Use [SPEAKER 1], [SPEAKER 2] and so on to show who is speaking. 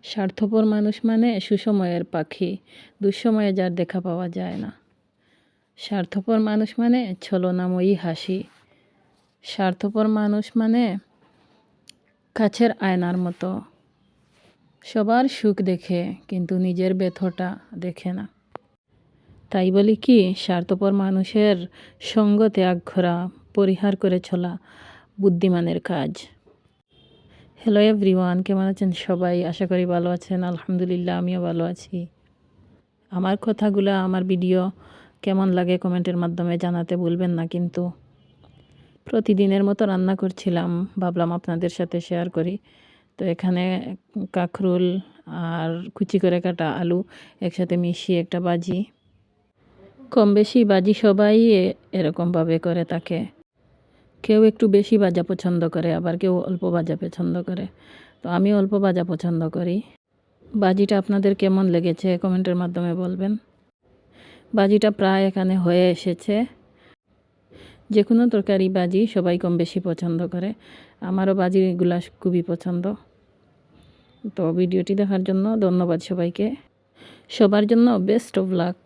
[SPEAKER 1] স্বার্থপর মানুষ মানে সুসময়ের পাখি, দুঃসময়ে যার দেখা পাওয়া যায় না। স্বার্থপর মানুষ মানে ছলনাময়ী হাসি। স্বার্থপর মানুষ মানে কাছের আয়নার মতো, সবার সুখ দেখে কিন্তু নিজের ব্যথাটা দেখে না। তাই বলি কি, স্বার্থপর মানুষের সঙ্গ ত্যাগ করা, পরিহার করে চলা বুদ্ধিমানের কাজ। হ্যালো এভরিওয়ান, কেমন আছেন সবাই? আশা করি ভালো আছেন। আলহামদুলিল্লাহ, আমিও ভালো আছি। আমার কথাগুলো, আমার ভিডিও কেমন লাগে কমেন্টের মাধ্যমে জানাতে ভুলবেন না। কিন্তু প্রতিদিনের মতো রান্না করছিলাম, ভাবলাম আপনাদের সাথে শেয়ার করি। তো এখানে কাঁকরোল আর কুচি করে কাটা আলু একসাথে মিশিয়ে একটা ভাজি। কম বেশি ভাজি সবাই এরকমভাবে করে থাকে। কেউ একটু বেশি ভাজা পছন্দ করে, আবার কেউ অল্প ভাজা পছন্দ করে। তো আমি অল্প ভাজা পছন্দ করি। ভাজিটা আপনাদের কেমন লেগেছে কমেন্টের মাধ্যমে বলবেন। ভাজিটা প্রায় এখানে হয়ে এসেছে। যে কোনো তরকারি ভাজি সবাই কম বেশি পছন্দ করে, আমারও ভাজিগুলা খুবই পছন্দ। তো ভিডিওটি দেখার জন্য ধন্যবাদ সবাইকে। সবার জন্য বেস্ট অফ লাক।